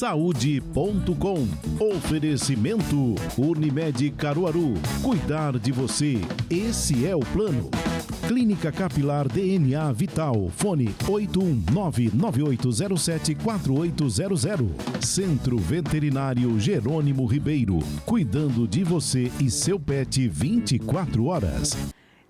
saúde.com. Oferecimento Unimed Caruaru. Cuidar de você, esse é o plano. Clínica Capilar DNA Vital. Fone 81998074800. Centro Veterinário Jerônimo Ribeiro. Cuidando de você e seu pet 24 horas.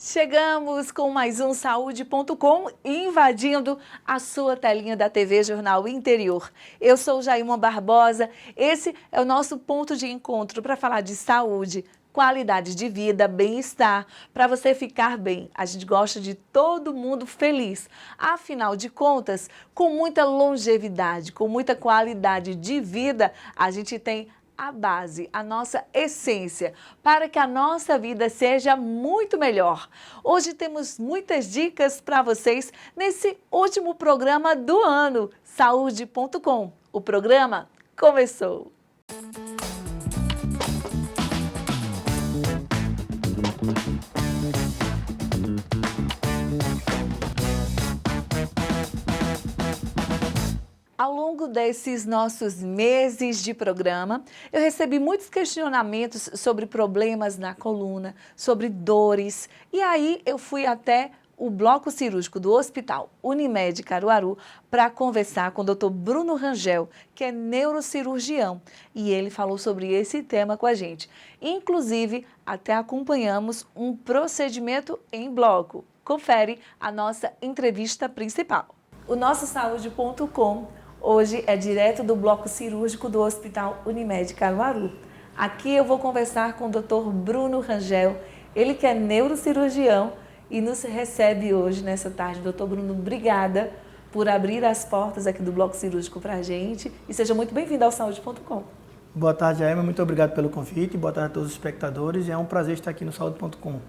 Chegamos com mais um Saúde.com, invadindo a sua telinha da TV Jornal Interior. Eu sou Jailma Barbosa, esse é o nosso ponto de encontro para falar de saúde, qualidade de vida, bem-estar, para você ficar bem. A gente gosta de todo mundo feliz. Afinal de contas, com muita longevidade, com muita qualidade de vida, a gente tem a base, a nossa essência, para que a nossa vida seja muito melhor. Hoje temos muitas dicas para vocês nesse último programa do ano, Saúde.com. O programa começou! Ao longo desses nossos meses de programa, eu recebi muitos questionamentos sobre problemas na coluna, sobre dores. E aí eu fui até o bloco cirúrgico do Hospital Unimed Caruaru para conversar com o Dr. Bruno Rangel, que é neurocirurgião. E ele falou sobre esse tema com a gente. Inclusive, até acompanhamos um procedimento em bloco. Confere a nossa entrevista principal. O nosso Saúde.com hoje é direto do bloco cirúrgico do Hospital Unimed Caruaru. Aqui eu vou conversar com o Dr. Bruno Rangel, ele que é neurocirurgião e nos recebe hoje, nessa tarde. Dr. Bruno, obrigada por abrir as portas aqui do bloco cirúrgico para a gente e seja muito bem-vindo ao Saúde.com. Boa tarde, Jaime. Muito obrigado pelo convite. Boa tarde a todos os espectadores. É um prazer estar aqui no Saúde.com.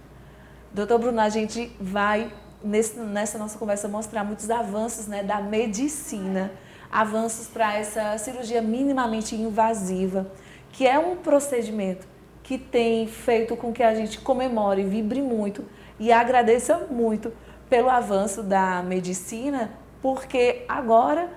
Dr. Bruno, a gente vai, nessa nossa conversa, mostrar muitos avanços, né, da medicina, avanços para essa cirurgia minimamente invasiva, que é um procedimento que tem feito com que a gente comemore, vibre muito e agradeça muito pelo avanço da medicina, porque agora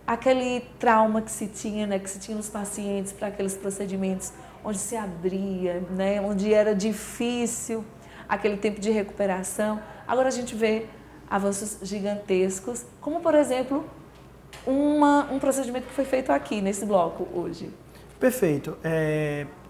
aquele trauma que se tinha, né, que se tinha nos pacientes para aqueles procedimentos onde se abria, né, onde era difícil aquele tempo de recuperação, agora a gente vê avanços gigantescos, como por exemplo um procedimento que foi feito aqui nesse bloco hoje. Perfeito.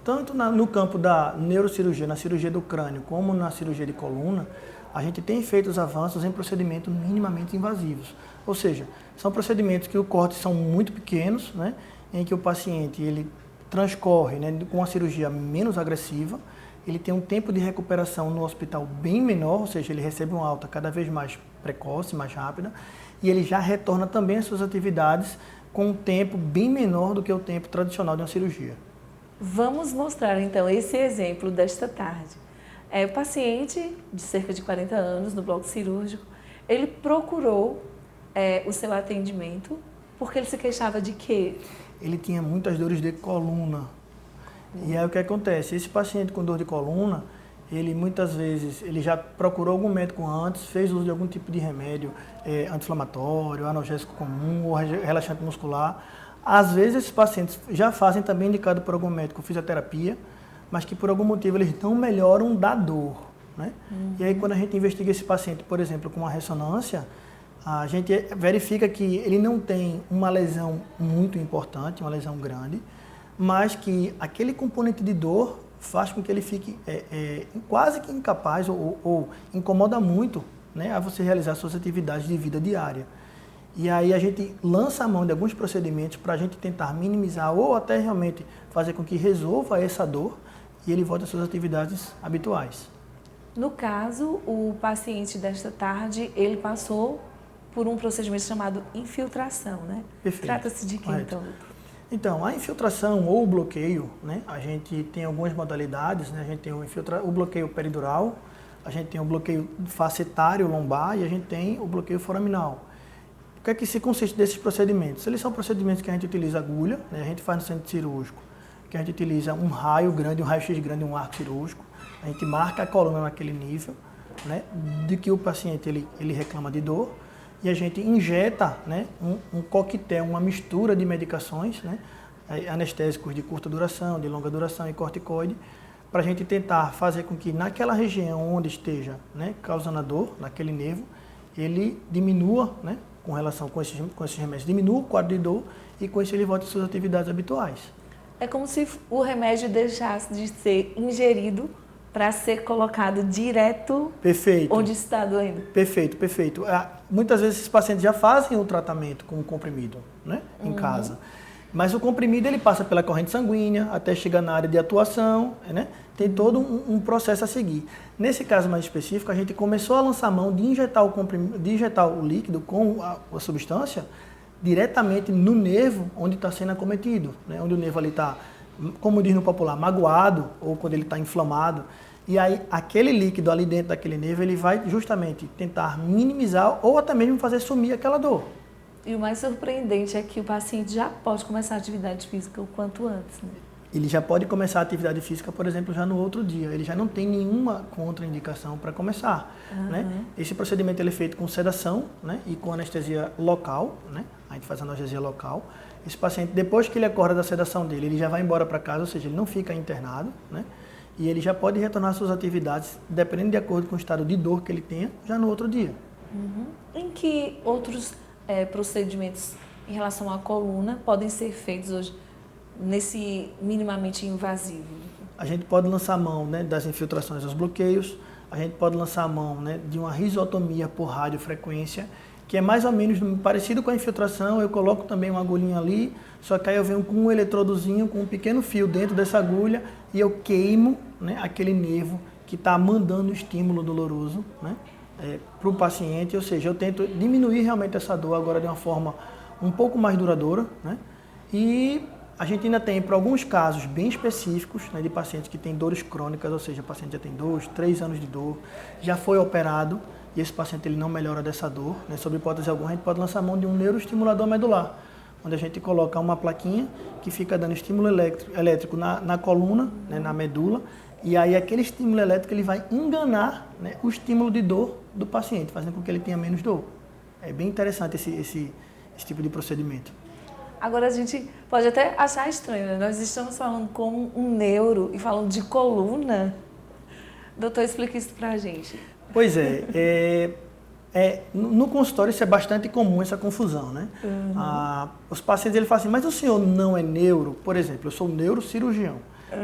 Tanto no campo da neurocirurgia, na cirurgia do crânio, como na cirurgia de coluna, a gente tem feito os avanços em procedimentos minimamente invasivos. Ou seja, são procedimentos que os cortes são muito pequenos, né, em que o paciente ele transcorre, né, com uma cirurgia menos agressiva, ele tem um tempo de recuperação no hospital bem menor, ou seja, ele recebe uma alta cada vez mais precoce, mais rápida, e ele já retorna também às suas atividades com um tempo bem menor do que o tempo tradicional de uma cirurgia. Vamos mostrar então esse exemplo desta tarde. O paciente de cerca de 40 anos no bloco cirúrgico, ele procurou o seu atendimento porque ele se queixava de quê? Ele tinha muitas dores de coluna. E aí o que acontece? Esse paciente com dor de coluna, ele muitas vezes ele já procurou algum médico antes, fez uso de algum tipo de remédio anti-inflamatório, analgésico comum ou relaxante muscular. Às vezes esses pacientes já fazem também indicado por algum médico fisioterapia, mas que por algum motivo eles não melhoram da dor, né? E aí quando a gente investiga esse paciente, por exemplo, com uma ressonância, a gente verifica que ele não tem uma lesão muito importante, uma lesão grande, mas que aquele componente de dor faz com que ele fique quase que incapaz ou incomoda muito, né, a você realizar suas atividades de vida diária. E aí a gente lança a mão de alguns procedimentos para a gente tentar minimizar ou até realmente fazer com que resolva essa dor e ele volte às suas atividades habituais. No caso, o paciente desta tarde, ele passou por um procedimento chamado infiltração, né? Perfeito. Trata-se de quê, Correto. então? Então, a infiltração ou o bloqueio, né, a gente tem algumas modalidades, né, a gente tem o bloqueio peridural, a gente tem o bloqueio facetário lombar e a gente tem o bloqueio foraminal. O que é que se consiste desses procedimentos? Eles são procedimentos que a gente utiliza agulha, né, a gente faz no centro cirúrgico, que a gente utiliza um raio grande, um raio-x grande, um arco cirúrgico, a gente marca a coluna naquele nível, né, de que o paciente ele reclama de dor, e a gente injeta, né, um coquetel, uma mistura de medicações, né, anestésicos de curta duração, de longa duração e corticoide, para a gente tentar fazer com que naquela região onde esteja, né, causando a dor, naquele nervo, ele diminua, né, com relação com esses remédios, diminua o quadro de dor e com isso ele volta às suas atividades habituais. É como se o remédio deixasse de ser ingerido para ser colocado direto onde está doendo. Perfeito, perfeito. Muitas vezes esses pacientes já fazem o tratamento com o comprimido, né, em casa. Mas o comprimido ele passa pela corrente sanguínea até chegar na área de atuação, né? Tem todo um processo a seguir. Nesse caso mais específico, a gente começou a lançar mão de injetar o líquido com a substância diretamente no nervo onde está sendo acometido, né? Onde o nervo ali está, como diz no popular, magoado ou quando ele está inflamado. E aí aquele líquido ali dentro daquele nervo ele vai justamente tentar minimizar ou até mesmo fazer sumir aquela dor. E o mais surpreendente é que o paciente já pode começar a atividade física o quanto antes, né? Ele já pode começar a atividade física, por exemplo, já no outro dia. Ele já não tem nenhuma contraindicação para começar. Né? Esse procedimento ele é feito com sedação, né, e com anestesia local. Né? A gente faz anestesia local. Esse paciente, depois que ele acorda da sedação dele, ele já vai embora para casa, ou seja, ele não fica internado. Né? E ele já pode retornar às suas atividades, dependendo de acordo com o estado de dor que ele tenha, já no outro dia. Em que outros procedimentos em relação à coluna podem ser feitos hoje nesse minimamente invasivo? A gente pode lançar mão, né, das infiltrações aos bloqueios, a gente pode lançar mão, né, de uma risotomia por radiofrequência, que é mais ou menos parecido com a infiltração. Eu coloco também uma agulhinha ali, só que aí eu venho com um eletrodozinho, com um pequeno fio dentro dessa agulha e eu queimo, né, aquele nervo que está mandando o estímulo doloroso, né, para o paciente, ou seja, eu tento diminuir realmente essa dor agora de uma forma um pouco mais duradoura, né? E a gente ainda tem, para alguns casos bem específicos, né, de pacientes que têm dores crônicas, ou seja, o paciente já tem 2, 3 anos de dor, já foi operado e esse paciente ele não melhora dessa dor, né? Sob hipótese alguma, a gente pode lançar mão de um neuroestimulador medular, onde a gente coloca uma plaquinha que fica dando estímulo elétrico na coluna, né, na medula, e aí aquele estímulo elétrico ele vai enganar, né, o estímulo de dor do paciente, fazendo com que ele tenha menos dor. É bem interessante esse tipo de procedimento. Agora a gente pode até achar estranho, né? Nós estamos falando com um neuro e falando de coluna. Doutor, explica isso pra gente. Pois no consultório isso é bastante comum, essa confusão, né? Os pacientes eles falam assim, mas o senhor não é neuro? Por exemplo, eu sou neurocirurgião.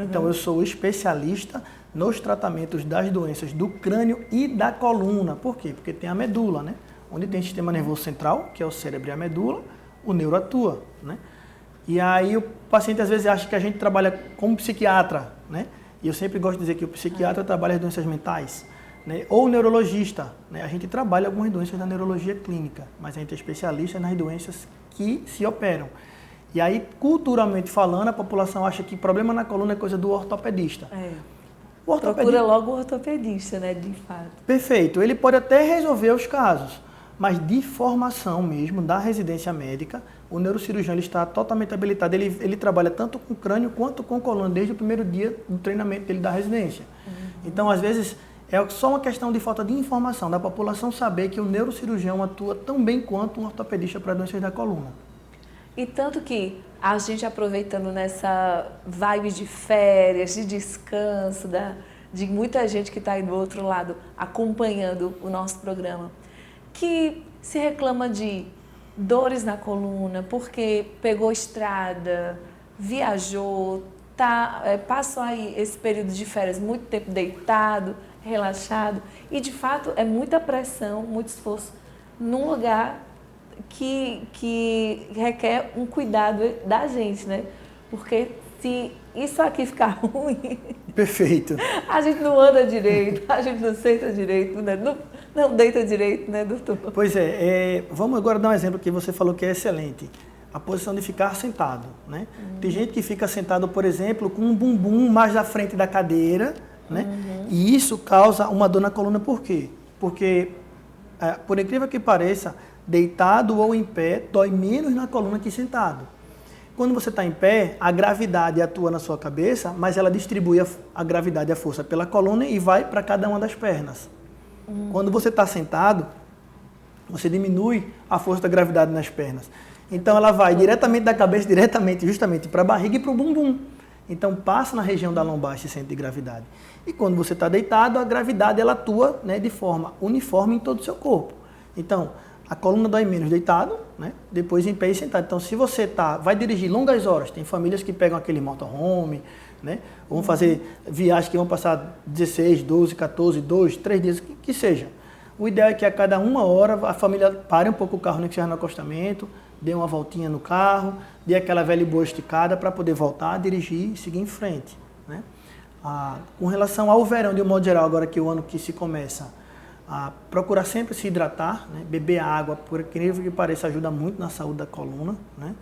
Então eu sou especialista nos tratamentos das doenças do crânio e da coluna. Por quê? Porque tem a medula, né? Onde tem o sistema nervoso central, que é o cérebro e a medula, o neuro atua, né? E aí o paciente às vezes acha que a gente trabalha como psiquiatra, né? E eu sempre gosto de dizer que o psiquiatra trabalha as doenças mentais, né? Ou o neurologista, né? A gente trabalha algumas doenças da neurologia clínica, mas a gente é especialista nas doenças que se operam. E aí, culturalmente falando, a população acha que problema na coluna é coisa do ortopedista. O ortopedista... Procura logo o ortopedista, né, de fato. Perfeito. Ele pode até resolver os casos, mas de formação mesmo, da residência médica, o neurocirurgião ele está totalmente habilitado. Ele trabalha tanto com crânio quanto com coluna, desde o primeiro dia do treinamento dele da residência. Então, às vezes, é só uma questão de falta de informação, da população saber que o neurocirurgião atua tão bem quanto um ortopedista para doenças da coluna. E tanto que a gente aproveitando nessa vibe de férias, de descanso, de muita gente que está aí do outro lado acompanhando o nosso programa, que se reclama de dores na coluna porque pegou estrada, viajou, passou aí esse período de férias muito tempo deitado, relaxado, e de fato é muita pressão, muito esforço num lugar que requer um cuidado da gente, né? Porque se isso aqui ficar ruim... Perfeito. A gente não anda direito, a gente não senta direito, né? Não deita direito, né, doutor? Pois vamos agora dar um exemplo que você falou que é excelente. A posição de ficar sentado, né? Tem gente que fica sentado, por exemplo, com um bumbum mais à frente da cadeira, né? E isso causa uma dor na coluna, por quê? Porque, por incrível que pareça, deitado ou em pé, dói menos na coluna que sentado. Quando você está em pé, a gravidade atua na sua cabeça, mas ela distribui a gravidade e a força pela coluna e vai para cada uma das pernas. Quando você está sentado, você diminui a força da gravidade nas pernas. Então ela vai diretamente da cabeça, justamente para a barriga e para o bumbum. Então passa na região da lombar esse centro de gravidade. E quando você está deitado, a gravidade ela atua, né, de forma uniforme em todo o seu corpo. Então a coluna dói menos deitado, né, depois em pé e sentado. Então se você vai dirigir longas horas, tem famílias que pegam aquele motorhome, né, vão fazer viagens que vão passar 16, 12, 14, 2, 3 dias, que seja. O ideal é que a cada 1 hora a família pare um pouco o carro, nem que seja no acostamento, dê uma voltinha no carro, dê aquela velha e boa esticada para poder voltar a dirigir e seguir em frente, né? Com relação ao verão, de um modo geral, agora que o ano que se começa, procurar sempre se hidratar, né? Beber água, por incrível que pareça, ajuda muito na saúde da coluna, né?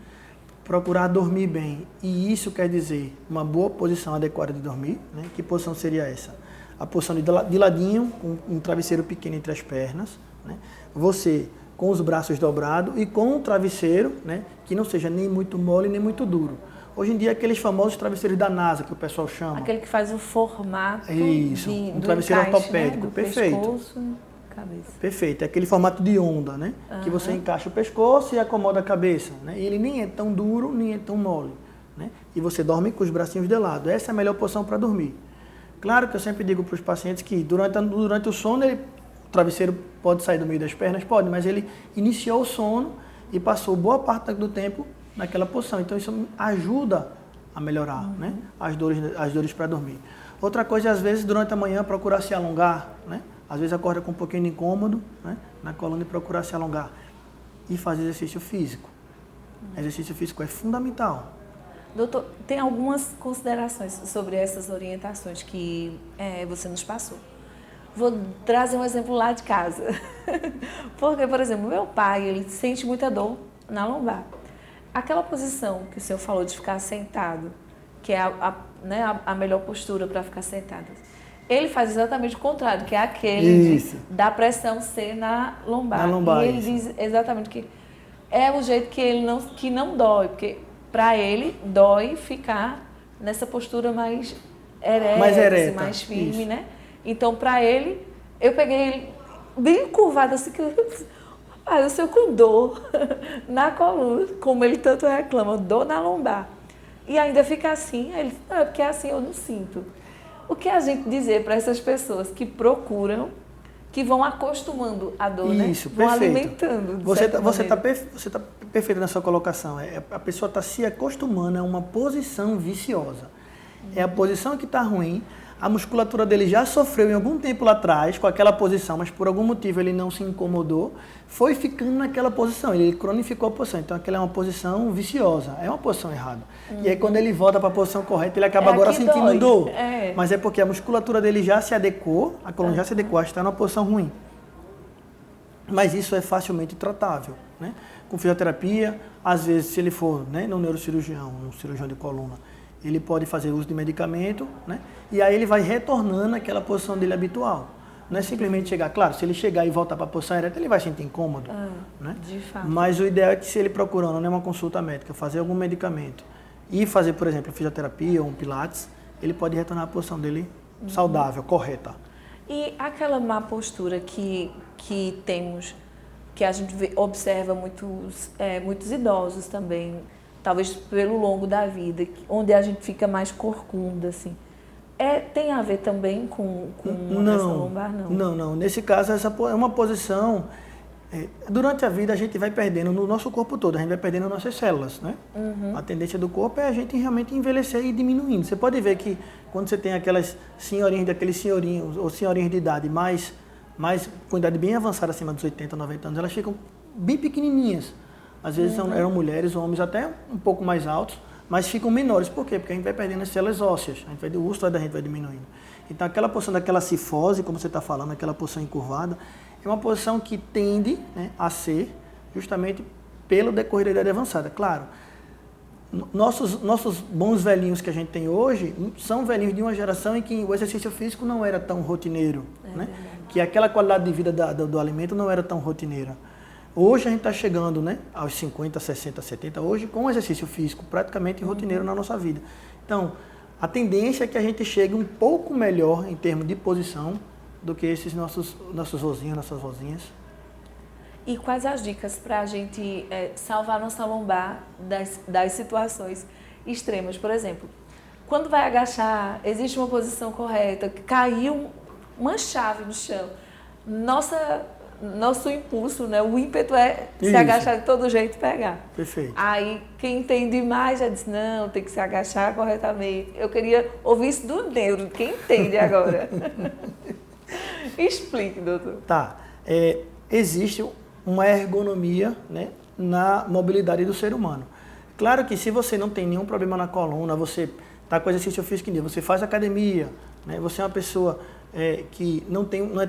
Procurar dormir bem, e isso quer dizer uma boa posição adequada de dormir, né? Que posição seria essa? A posição de ladinho, com um travesseiro pequeno entre as pernas, né? Você com os braços dobrados e com um travesseiro, né, que não seja nem muito mole nem muito duro. Hoje em dia, aqueles famosos travesseiros da NASA, que o pessoal chama. Aquele que faz o formato um travesseiro encaixe, ortopédico, né? Perfeito. Pescoço, cabeça. Perfeito, é aquele formato de onda, né, que você encaixa o pescoço e acomoda a cabeça. Né, e ele nem é tão duro, nem é tão mole. Né, e você dorme com os bracinhos de lado. Essa é a melhor posição para dormir. Claro que eu sempre digo para os pacientes que durante o sono, o travesseiro pode sair do meio das pernas? Pode, mas ele iniciou o sono e passou boa parte do tempo naquela posição. Então isso ajuda a melhorar, né, as dores para dormir. Outra coisa é, às vezes, durante a manhã, procurar se alongar. Né? Às vezes acorda com um pouquinho de incômodo, né, na coluna, e procurar se alongar. E fazer exercício físico. Exercício físico é fundamental. Doutor, tem algumas considerações sobre essas orientações que você nos passou. Vou trazer um exemplo lá de casa. Porque, por exemplo, meu pai, ele sente muita dor na lombar. Aquela posição que o senhor falou de ficar sentado, que é a melhor postura para ficar sentado, ele faz exatamente o contrário, que é aquele da pressão ser na lombar. Na lombar, e ele diz exatamente que é o jeito que não dói, porque para ele dói ficar nessa postura mais ereta, mais firme, isso. né? Então, para ele, eu peguei ele bem curvado, assim, que o senhor com dor na coluna, como ele tanto reclama, dor na lombar. E ainda fica assim, aí ele disse, não, é porque assim eu não sinto. O que a gente dizer para essas pessoas que procuram, que vão acostumando a dor, isso, né? Vão perfeito. alimentando. Você está perfeito na sua colocação. A pessoa está se acostumando a uma posição viciosa. É a posição que está ruim. A musculatura dele já sofreu em algum tempo lá atrás com aquela posição, mas por algum motivo ele não se incomodou, foi ficando naquela posição, ele cronificou a posição. Então aquela é uma posição viciosa, é uma posição errada. E aí quando ele volta para a posição correta, ele acaba agora sentindo dor. Mas é porque a musculatura dele já se adequou, a coluna já se adequou a estar numa posição ruim. Mas isso é facilmente tratável, né? Com fisioterapia, às vezes se ele for, né, no neurocirurgião, no cirurgião de coluna, ele pode fazer uso de medicamento, né? E aí ele vai retornando àquela posição dele habitual. Não é simplesmente chegar, claro, se ele chegar e voltar para a posição ereta, ele vai sentir incômodo. Né? De fato. Mas o ideal é que se ele procurando, né, uma consulta médica, fazer algum medicamento e fazer, por exemplo, fisioterapia ou um pilates, ele pode retornar à posição dele saudável, correta. E aquela má postura que temos, que a gente observa muitos idosos também, talvez pelo longo da vida, onde a gente fica mais corcunda, assim. Tem a ver também com uma pressão lombar? Não. Nesse caso, essa é uma posição... durante a vida, a gente vai perdendo no nosso corpo todo, a gente vai perdendo nossas células, né? A tendência do corpo é a gente realmente envelhecer e ir diminuindo. Você pode ver que quando você tem aquelas senhorinhas, daqueles senhorinhos ou senhorinhas de idade com idade bem avançada, acima dos 80, 90 anos, elas ficam bem pequenininhas. Às vezes eram mulheres ou homens até um pouco mais altos, mas ficam menores. Por quê? Porque a gente vai perdendo as células ósseas, o uso da gente vai diminuindo. Então aquela posição daquela cifose, como você está falando, aquela posição encurvada, é uma posição que tende, né, a ser justamente pelo decorrer da idade avançada. Claro, nossos bons velhinhos que a gente tem hoje são velhinhos de uma geração em que o exercício físico não era tão rotineiro, né? Que aquela qualidade de vida do alimento não era tão rotineira. Hoje a gente está chegando, né, aos 50, 60, 70, hoje com exercício físico praticamente rotineiro na nossa vida. Então, a tendência é que a gente chegue um pouco melhor em termos de posição do que esses nossos vozinhos, nossas vozinhas. E quais as dicas para a gente salvar nossa lombar das situações extremas? Por exemplo, quando vai agachar, existe uma posição correta, caiu uma chave no chão. Nosso impulso, né? O ímpeto é se agachar de todo jeito e pegar. Perfeito. Aí quem entende mais já diz, não, tem que se agachar corretamente. Eu queria ouvir isso do neuro, quem entende agora? Explique, doutor. Tá. Existe uma ergonomia, né, na mobilidade do ser humano. Claro que se você não tem nenhum problema na coluna, você está com exercício físico em dia, você faz academia, né, você é uma pessoa que não tem uma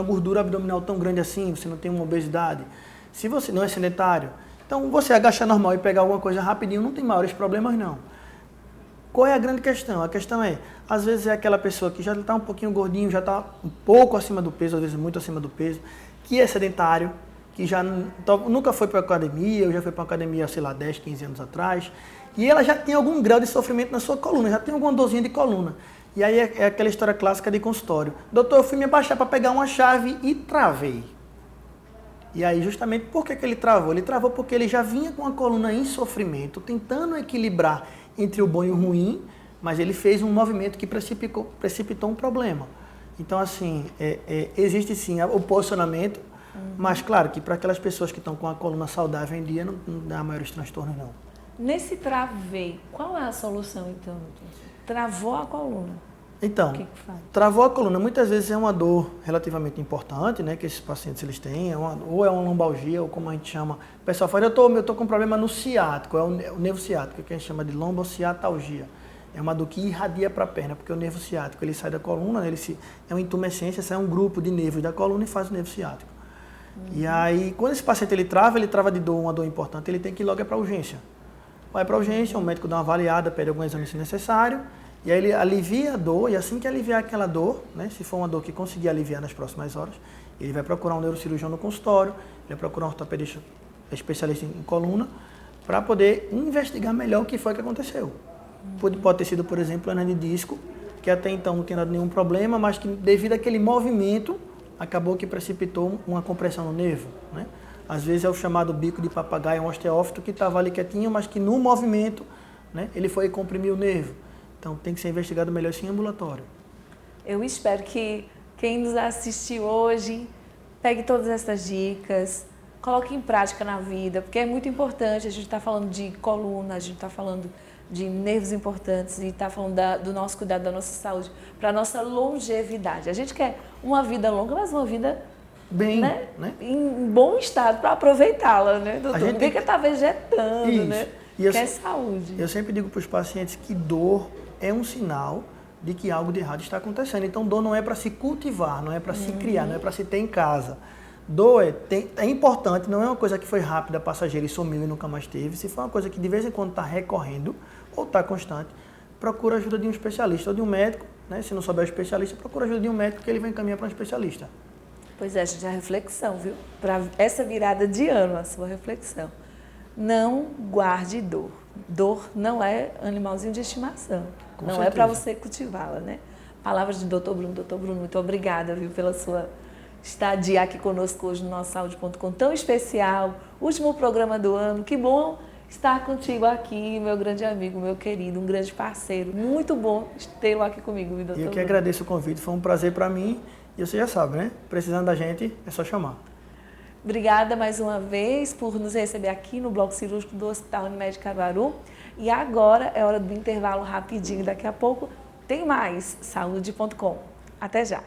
gordura abdominal tão grande assim, você não tem uma obesidade, se você não é sedentário, então você agachar normal e pegar alguma coisa rapidinho não tem maiores problemas não. Qual é a grande questão? A questão é, às vezes é aquela pessoa que já está um pouquinho gordinho, já está um pouco acima do peso, às vezes muito acima do peso, que é sedentário, que já nunca foi para academia, ou já foi para academia, sei lá, 10, 15 anos atrás, e ela já tem algum grau de sofrimento na sua coluna, já tem alguma dorzinha de coluna. E aí é aquela história clássica de consultório. Doutor, eu fui me abaixar para pegar uma chave e travei. E aí justamente por que ele travou? Ele travou porque ele já vinha com a coluna em sofrimento, tentando equilibrar entre o bom e o ruim, mas ele fez um movimento que precipitou um problema. Então, assim, existe sim o posicionamento, mas claro que para aquelas pessoas que estão com a coluna saudável em dia, não dá maiores transtornos, não. Nesse travei, qual é a solução, então? Travou a coluna. Então, o que faz? Travou a coluna, muitas vezes é uma dor relativamente importante, né, que esses pacientes eles têm, ou é uma lombalgia, ou como a gente chama. O pessoal fala, eu tô com problema no ciático, é o nervo ciático, que a gente chama de lombociatalgia. É uma dor que irradia para a perna, porque o nervo ciático ele sai da coluna, né, é uma intumescência, sai um grupo de nervos da coluna e faz o nervo ciático. E aí, quando esse paciente ele trava de dor, uma dor importante, ele tem que ir logo para a urgência. Vai para a urgência, o médico dá uma avaliada, pede algum exame se necessário, e aí ele alivia a dor, e assim que aliviar aquela dor, né, se for uma dor que conseguir aliviar nas próximas horas, ele vai procurar um neurocirurgião no consultório, ele vai procurar um ortopedista especialista em coluna, para poder investigar melhor o que foi que aconteceu. Pode ter sido, por exemplo, hernia de disco, que até então não tinha dado nenhum problema, mas que devido àquele movimento, acabou que precipitou uma compressão no nervo, né? Às vezes é o chamado bico de papagaio, um osteófito que estava ali quietinho, mas que no movimento, né, ele foi comprimir o nervo. Então tem que ser investigado melhor isso em ambulatório. Eu espero que quem nos assistiu hoje pegue todas essas dicas, coloque em prática na vida, porque é muito importante. A gente está falando de coluna, a gente está falando de nervos importantes e está falando do nosso cuidado, da nossa saúde, para a nossa longevidade. A gente quer uma vida longa, mas uma vida bem, né? Em bom estado para aproveitá-la, né, doutor? Ninguém quer estar vegetando, isso. né? Quer saúde. Eu sempre digo para os pacientes que dor é um sinal de que algo de errado está acontecendo. Então, dor não é para se cultivar, não é para se criar, não é para se ter em casa. Dor é importante, não é uma coisa que foi rápida, passageira e sumiu e nunca mais teve. Se for uma coisa que de vez em quando está recorrendo ou está constante, procura a ajuda de um especialista ou de um médico, né? Se não souber o especialista, procura a ajuda de um médico que ele vai encaminhar para um especialista. Pois é, gente, a reflexão, viu? Para essa virada de ano, a sua reflexão. Não guarde dor. Dor não é animalzinho de estimação. Com não certeza. É para você cultivá-la, né? Palavras de Dr. Bruno. Dr. Bruno, muito obrigada, viu, pela sua estadia aqui conosco hoje no nosso Saúde.com, tão especial. Último programa do ano. Que bom estar contigo aqui, meu grande amigo, meu querido, um grande parceiro. Muito bom tê-lo aqui comigo, viu, Dr. Bruno? Eu que agradeço o convite, foi um prazer para mim. E você já sabe, né? Precisando da gente, é só chamar. Obrigada mais uma vez por nos receber aqui no Bloco Cirúrgico do Hospital Unimed Caruaru. E agora é hora do intervalo rapidinho. Daqui a pouco tem mais Saúde.com. Até já!